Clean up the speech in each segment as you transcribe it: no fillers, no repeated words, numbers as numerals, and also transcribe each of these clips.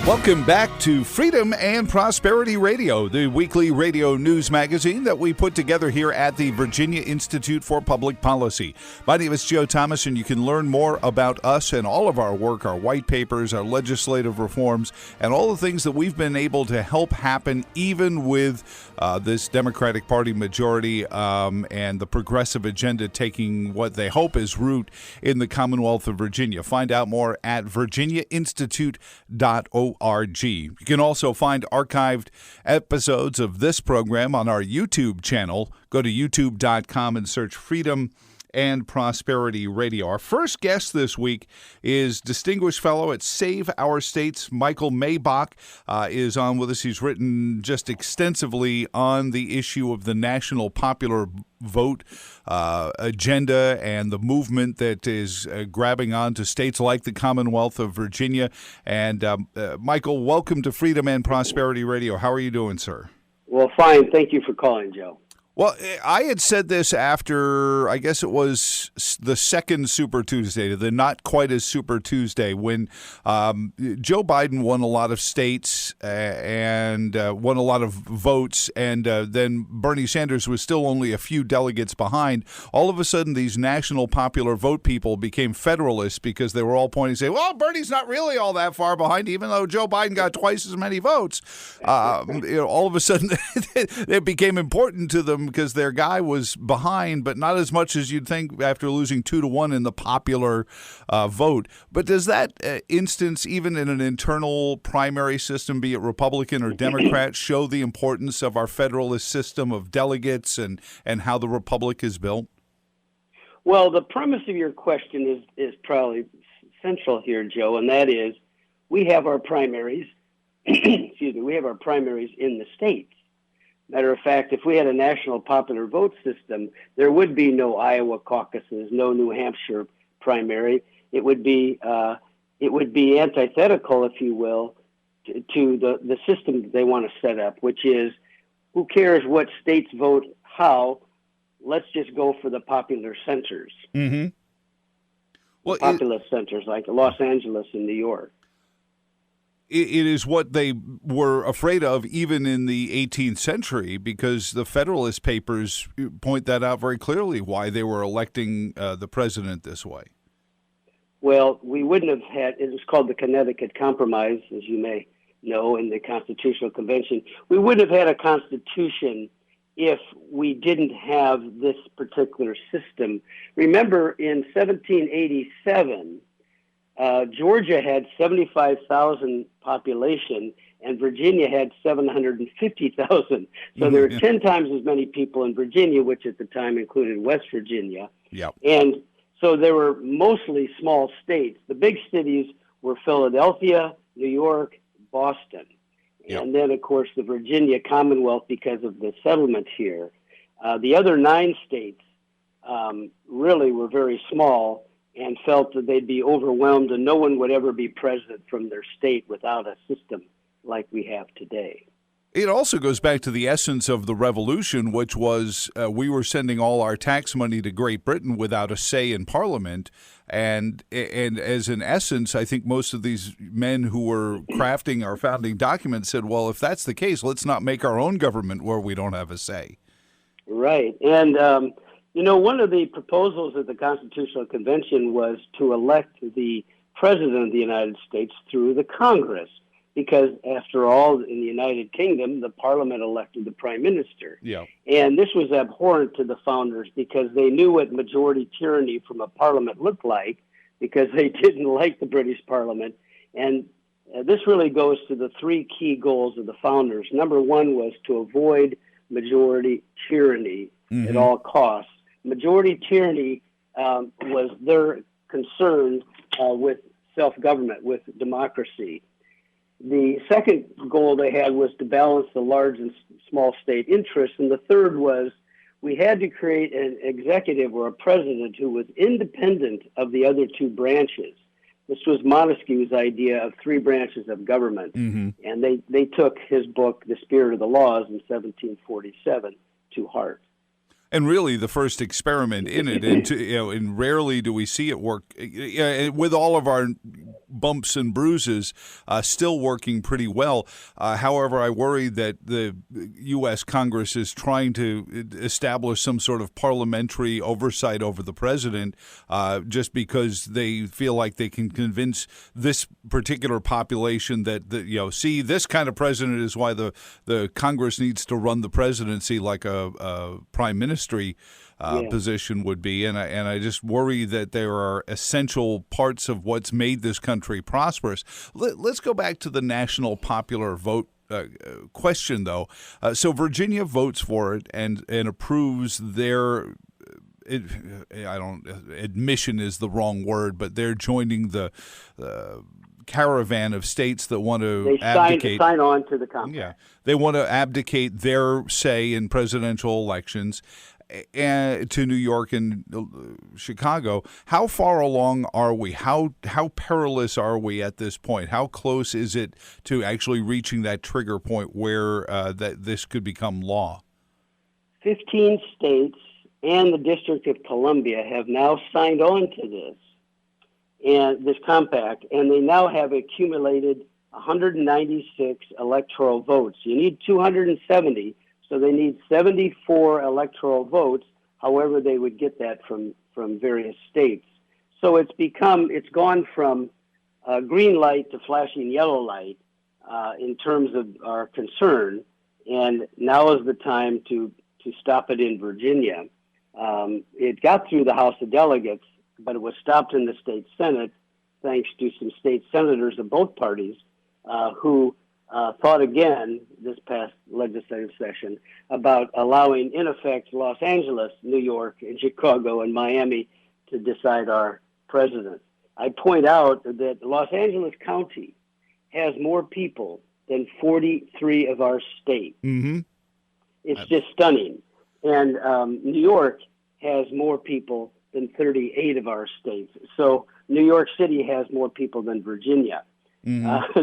Welcome back to Freedom and Prosperity Radio, the weekly radio news magazine that we put together here at the Virginia Institute for Public Policy. My name is Joe Thomas, and you can learn more about us and all of our work, our white papers, our legislative reforms, and all the things that we've been able to help happen even with this Democratic Party majority and the progressive agenda taking what they hope is root in the Commonwealth of Virginia. Find out more at virginiainstitute.org. You can also find archived episodes of this program on our YouTube channel. Go to youtube.com and search Freedom and Prosperity Radio. Our first guest this week is Distinguished Fellow at Save Our States. Michael Maibach is on with us. He's written just extensively on the issue of the national popular vote agenda and the movement that is grabbing on to states like the Commonwealth of Virginia. And Michael, welcome to Freedom and Prosperity Radio. How are you doing, sir? Well, fine. Thank you for calling, Joe. Well, I had said this after, I guess it was the second Super Tuesday, the not quite as Super Tuesday, when Joe Biden won a lot of states and won a lot of votes, and then Bernie Sanders was still only a few delegates behind. All of a sudden, these national popular vote people became Federalists because they were all pointing, saying, well, Bernie's not really all that far behind, even though Joe Biden got twice as many votes. All of a sudden, it became important to them because their guy was behind, but not as much as you'd think after losing 2-1 in the popular vote. But does that instance, even in an internal primary system, be it Republican or Democrat, show the importance of our federalist system of delegates and how the republic is built? Well, the premise of your question is probably central here, Joe, and that is we have our primaries, we have our primaries in the states. Matter of fact, if we had a national popular vote system, there would be no Iowa caucuses, no New Hampshire primary. It would be antithetical, if you will, to the system that they want to set up, which is, who cares what states vote how? Let's just go for the popular centers. Mm-hmm. Well, populous centers like Los Angeles and New York. It is what they were afraid of even in the 18th century, because the Federalist Papers point that out very clearly, why they were electing the president this way. Well, we wouldn't have had, it was called the Connecticut Compromise, as you may know, in the Constitutional Convention. We wouldn't have had a constitution if we didn't have this particular system. Remember, in 1787, Georgia had 75,000 population, and Virginia had 750,000. So there were 10 times as many people in Virginia, which at the time included West Virginia. Yep. And so there were mostly small states. The big cities were Philadelphia, New York, Boston. Yep. And then, of course, the Virginia Commonwealth because of the settlement here. The other 9 states really were very small and felt that they'd be overwhelmed and no one would ever be president from their state without a system like we have today. It also goes back to the essence of the revolution, which was we were sending all our tax money to Great Britain without a say in Parliament. And as an essence, I think most of these men who were crafting our founding documents said, well, if that's the case, let's not make our own government where we don't have a say. Right. And, one of the proposals at the Constitutional Convention was to elect the President of the United States through the Congress, because, after all, in the United Kingdom, the Parliament elected the Prime Minister. Yeah. And this was abhorrent to the founders because they knew what majority tyranny from a Parliament looked like, because they didn't like the British Parliament. And this really goes to the 3 key goals of the founders. Number 1 was to avoid majority tyranny at all costs. Majority tyranny was their concern with self-government, with democracy. The second goal they had was to balance the large and small state interests. And the third was we had to create an executive or a president who was independent of the other 2 branches. This was Montesquieu's idea of 3 branches of government. Mm-hmm. And they took his book, The Spirit of the Laws, in 1747 to heart. And really, the first experiment in it, and rarely do we see it work. With all of our bumps and bruises, still working pretty well. However, I worry that the U.S. Congress is trying to establish some sort of parliamentary oversight over the president, just because they feel like they can convince this particular population that see, this kind of president is why the Congress needs to run the presidency like a prime minister position would be, and I just worry that there are essential parts of what's made this country prosperous. Let's go back to the national popular vote question, though. So Virginia votes for it and approves their. Admission is the wrong word, but they're joining the caravan of states that want to sign on to the compact. Yeah, they want to abdicate their say in presidential elections to New York and Chicago. How far along are we? How perilous are we at this point? How close is it to actually reaching that trigger point where that this could become law? 15 states and the District of Columbia have now signed on to this compact, and they now have accumulated 196 electoral votes. You need 270, so they need 74 electoral votes. However, they would get that from various states. So it's gone from green light to flashing yellow light in terms of our concern, and now is the time to stop it in Virginia. It got through the House of Delegates, but it was stopped in the state Senate thanks to some state senators of both parties who thought again this past legislative session about allowing, in effect, Los Angeles, New York, and Chicago and Miami to decide our president. I point out that Los Angeles County has more people than 43 of our state. Mm-hmm. It's just stunning. And New York has more people than 38 of our states. So New York City has more people than Virginia. Mm-hmm.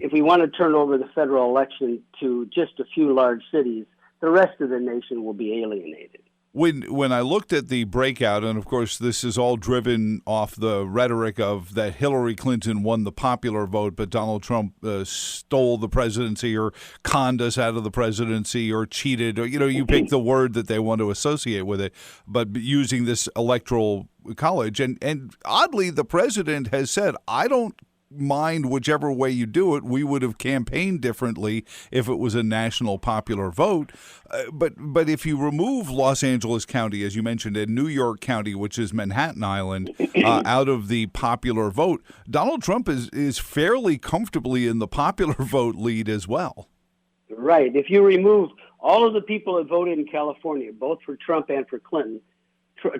If we want to turn over the federal election to just a few large cities, the rest of the nation will be alienated. When I looked at the breakout, and of course this is all driven off the rhetoric of that Hillary Clinton won the popular vote, but Donald Trump stole the presidency or conned us out of the presidency or cheated, or you pick the word that they want to associate with it, but using this electoral college. And oddly, the president has said, I don't mind whichever way you do it. We would have campaigned differently if it was a national popular vote. But if you remove Los Angeles County, as you mentioned, and New York County, which is Manhattan Island, out of the popular vote, Donald Trump is fairly comfortably in the popular vote lead as well. Right. If you remove all of the people that voted in California, both for Trump and for Clinton,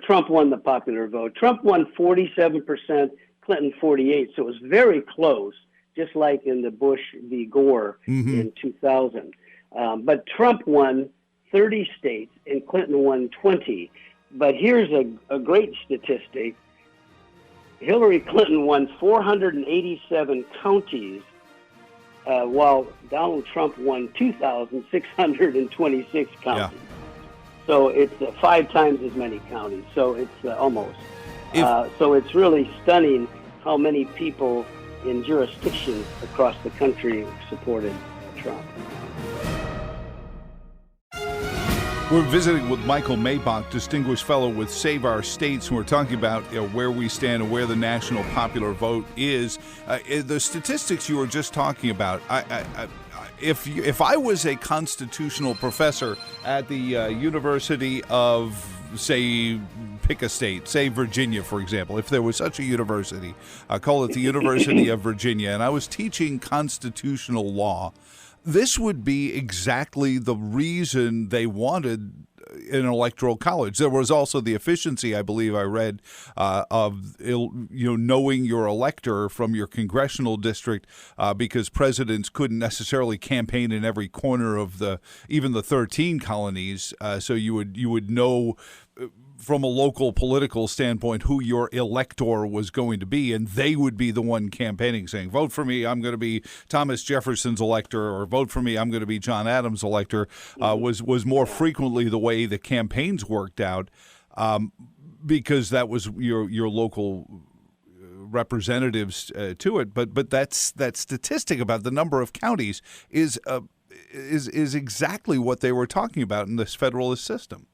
Trump won the popular vote. Trump won 47%. Clinton 48, so it was very close, just like in the Bush v. Gore in 2000. But Trump won 30 states and Clinton won 20. But here's a great statistic. Hillary Clinton won 487 counties, while Donald Trump won 2,626 counties. Yeah. So it's 5 times as many counties, so it's almost. So it's really stunning how many people in jurisdictions across the country supported Trump. We're visiting with Michael Maibach, Distinguished Fellow with Save Our States, and we're talking about where we stand and where the national popular vote is. The statistics you were just talking about, if I was a constitutional professor at the University of, say, pick a state, say Virginia, for example, if there was such a university, call it the University of Virginia, and I was teaching constitutional law, this would be exactly the reason they wanted an electoral college. There was also the efficiency, I believe I read, of knowing your elector from your congressional district, because presidents couldn't necessarily campaign in every corner of even the 13 colonies. So you would know from a local political standpoint, who your elector was going to be, and they would be the one campaigning, saying, vote for me, I'm going to be Thomas Jefferson's elector, or vote for me, I'm going to be John Adams' elector, was more frequently the way the campaigns worked out, because that was your local representatives to it. But that statistic about the number of counties is exactly what they were talking about in this federalist system.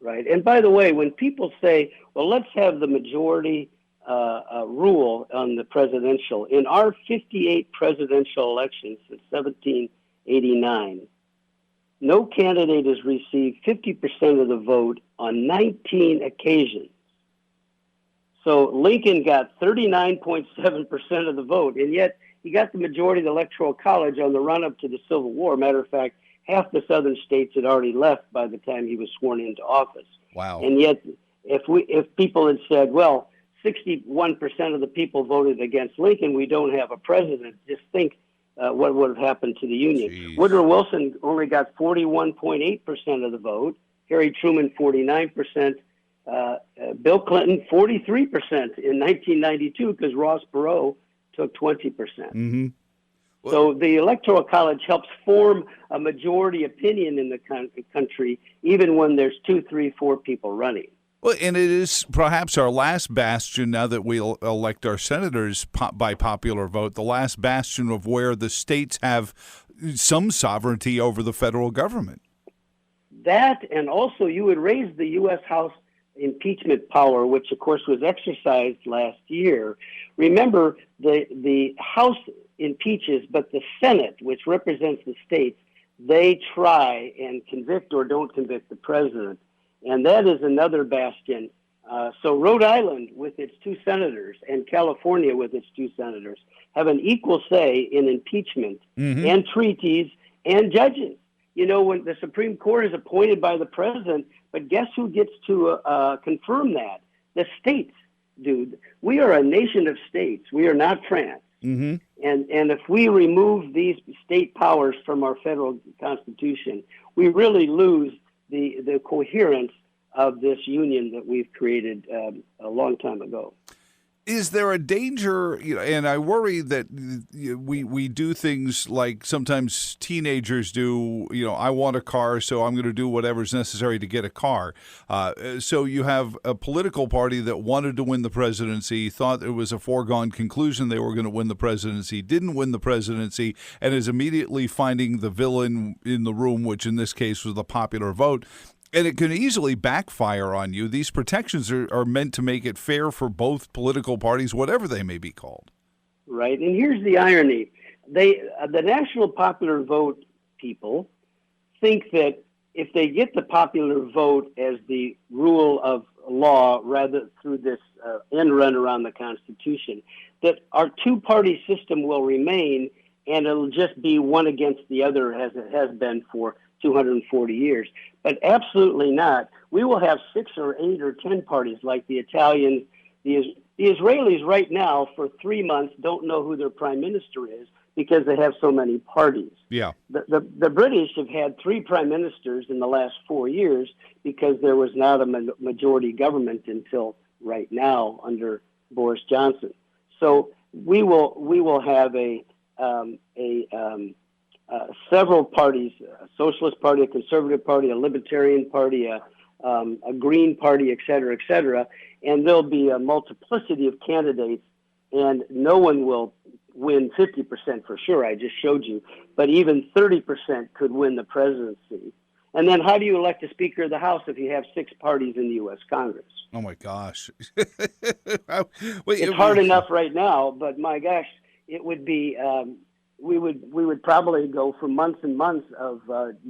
Right. And by the way, when people say, well, let's have the majority rule on the presidential, in our 58 presidential elections since 1789, no candidate has received 50% of the vote on 19 occasions. So Lincoln got 39.7% of the vote, and yet he got the majority of the Electoral College on the run-up to the Civil War. Matter of fact, half the southern states had already left by the time he was sworn into office. Wow. And yet, if people had said, well, 61% of the people voted against Lincoln, we don't have a president, just think what would have happened to the Union. Jeez. Woodrow Wilson only got 41.8% of the vote, Harry Truman 49%, Bill Clinton 43% in 1992 because Ross Perot took 20%. Mm-hmm. Well, so the Electoral College helps form a majority opinion in the country, even when there's 2, 3, 4 people running. Well, and it is perhaps our last bastion, now that we elect our senators by popular vote, the last bastion of where the states have some sovereignty over the federal government. That, and also you would raise the U.S. House impeachment power, which of course was exercised last year. Remember, the House impeaches, but the Senate, which represents the states, they try and convict or don't convict the president. And that is another bastion. So Rhode Island, with its 2 senators, and California, with its 2 senators, have an equal say in impeachment and treaties and judges. You know, when the Supreme Court is appointed by the president, but guess who gets to confirm that? The states, dude. We are a nation of states. We are not France. Mm-hmm. And if we remove these state powers from our federal constitution, we really lose the coherence of this union that we've created a long time ago. Is there a danger, and I worry that we do things like sometimes teenagers do, I want a car, so I'm going to do whatever's necessary to get a car. So you have a political party that wanted to win the presidency, thought it was a foregone conclusion they were going to win the presidency, didn't win the presidency, and is immediately finding the villain in the room, which in this case was the popular vote. And it can easily backfire on you. These protections are meant to make it fair for both political parties, whatever they may be called. Right. And here's the irony. The national popular vote people think that if they get the popular vote as the rule of law, rather through this end run around the Constitution, that our 2-party system will remain and it'll just be one against the other as it has been for 240 years. But absolutely not. We will have 6 or 8 or 10 parties like the Italians. The Israelis right now for 3 months don't know who their prime minister is because they have so many parties. Yeah. The British have had 3 prime ministers in the last 4 years because there was not a majority government until right now under Boris Johnson. So we will have several parties: a socialist party, a conservative party, a libertarian party, a green party, et cetera, and there'll be a multiplicity of candidates, and no one will win 50% for sure. I just showed you, but even 30% could win the presidency. And then how do you elect a Speaker of the House if you have 6 parties in the U.S. Congress? Oh my gosh. It's hard enough right now, but my gosh, it would be, we would probably go for months and months of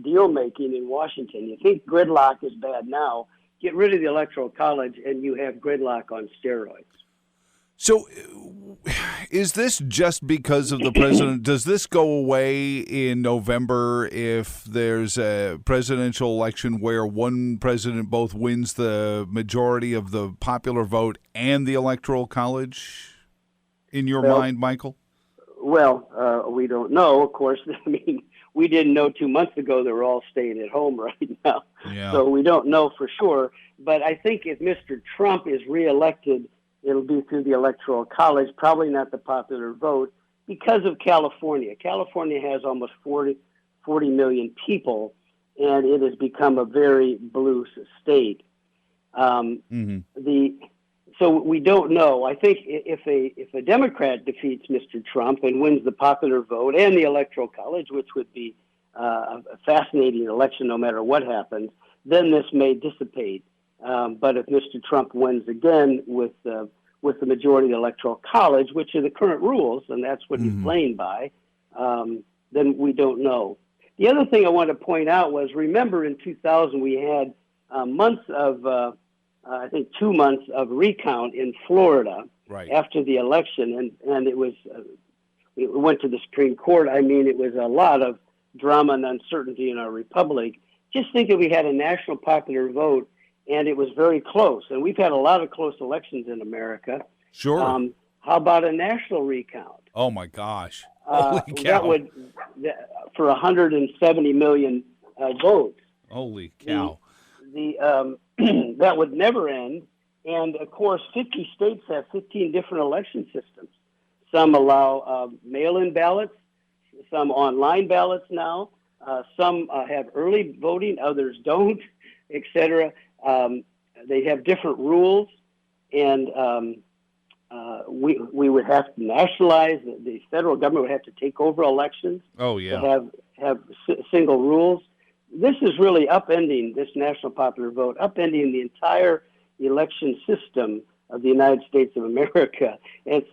deal making in Washington. You think gridlock is bad now, get rid of the Electoral College and you have gridlock on steroids. So is this just because of the president? Does this go away in November if there's a presidential election where one president both wins the majority of the popular vote and the Electoral College, in your mind, Michael? Well, we don't know, of course. I mean, we didn't know 2 months ago that we're all staying at home right now. Yeah. So we don't know for sure. But I think if Mr. Trump is reelected, it'll be through the Electoral College, probably not the popular vote, because of California. California has almost 40 million people, and it has become a very blue state. So we don't know. I think if a Democrat defeats Mr. Trump and wins the popular vote and the Electoral College, which would be a fascinating election no matter what happens, then this may dissipate. But if Mr. Trump wins again with the majority of the Electoral College, which are the current rules, and that's what he's playing by, then we don't know. The other thing I wanted to point out was, remember in 2000 we had months of, I think 2 months of recount in Florida after the election, and it was it went to the Supreme Court. I mean, it was a lot of drama and uncertainty in our republic. Just think if we had a national popular vote and it was very close, and we've had a lot of close elections in America. Sure. How about a national recount? Oh my gosh! Holy cow! That would for 170 million votes. Holy cow! That would never end. And of course, 50 states have 15 different election systems. Some allow mail-in ballots, some online ballots now. Some have early voting, others don't, etc. They have different rules, and we would have to nationalize. The federal government would have to take over elections. Oh yeah. To have single rules. This is really upending this national popular vote, upending the entire election system of the United States of America. It's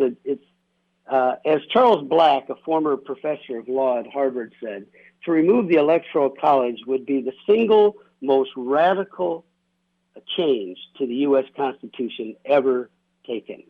as Charles Black, a former professor of law at Harvard, said, to remove the Electoral College would be the single most radical change to the U.S. Constitution ever taken.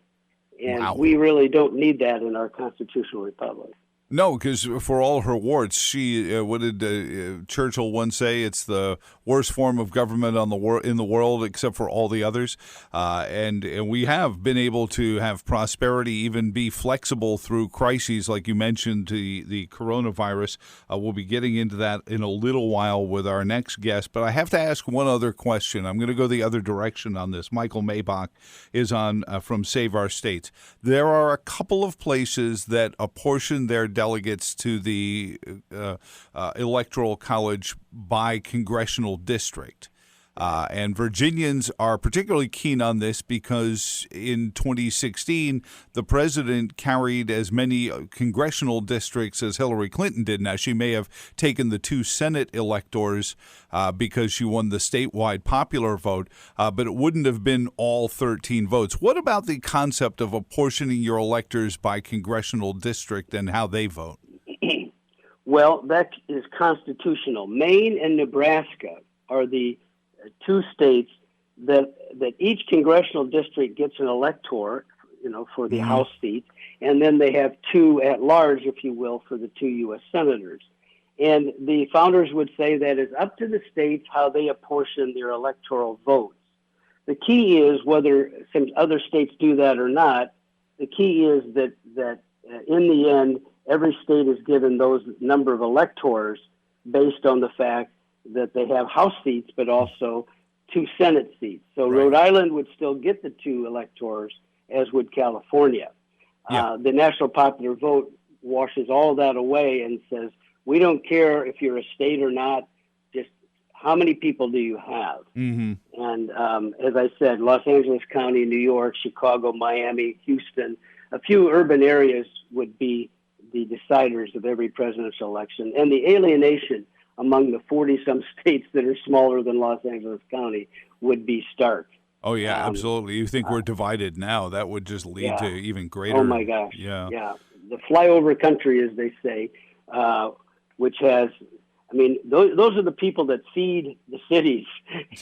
And we really don't need that in our constitutional republic. No, because for all her warts, she what did Churchill once say? It's the worst form of government in the world, except for all the others. And we have been able to have prosperity, even be flexible through crises, like you mentioned, the coronavirus. We'll be getting into that in a little while with our next guest. But I have to ask one other question. I'm going to go the other direction on this. Michael Maibach is on from Save Our States. There are a couple of places that apportion their delegates to the Electoral College by congressional district. And Virginians are particularly keen on this because in 2016, the president carried as many congressional districts as Hillary Clinton did. Now, she may have taken the 2 Senate electors because she won the statewide popular vote, but it wouldn't have been all 13 votes. What about the concept of apportioning your electors by congressional district and how they vote? Well, that is constitutional. Maine and Nebraska are the 2 states that each congressional district gets an elector, for the House seats, and then they have 2 at large, if you will, for the 2 U.S. senators. And the founders would say that it's up to the states how they apportion their electoral votes. The key is whether some other states do that or not. The key is that in the end, every state is given those number of electors based on the fact that they have House seats, but also 2 Senate seats. So Rhode Island would still get the 2 electors, as would California. Yeah. The national popular vote washes all that away and says, we don't care if you're a state or not, just how many people do you have? Mm-hmm. And as I said, Los Angeles County, New York, Chicago, Miami, Houston, a few urban areas would be the deciders of every presidential election. And the alienation among the 40-some states that are smaller than Los Angeles County would be stark. Oh, yeah, absolutely. You think we're divided now. That would just lead to even greater. Oh, my gosh. Yeah. The flyover country, as they say, which has, those are the people that feed the cities.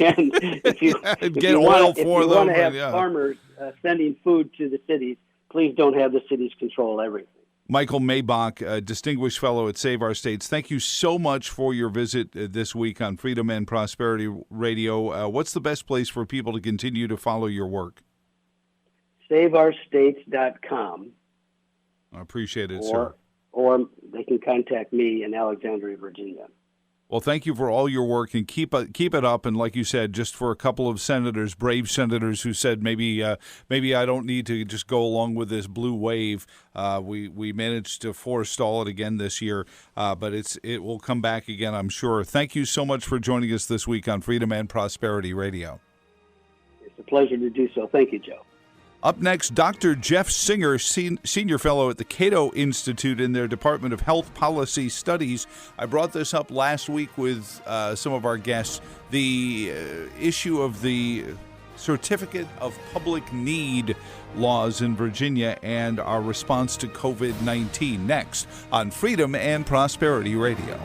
And if you want to have farmers sending food to the cities, please don't have the cities control everything. Michael Maibach, a distinguished fellow at Save Our States, thank you so much for your visit this week on Freedom and Prosperity Radio. What's the best place for people to continue to follow your work? SaveOurStates.com. I appreciate it, sir. or they can contact me in Alexandria, Virginia. Well, thank you for all your work, and keep it up. And like you said, just for a couple of senators, brave senators, who said maybe I don't need to just go along with this blue wave. We managed to forestall it again this year, but it will come back again, I'm sure. Thank you so much for joining us this week on Freedom and Prosperity Radio. It's a pleasure to do so. Thank you, Joe. Up next, Dr. Jeff Singer, Senior Fellow at the Cato Institute in their Department of Health Policy Studies. I brought this up last week with some of our guests, the issue of the Certificate of Public Need laws in Virginia and our response to COVID-19. Next on Freedom and Prosperity Radio.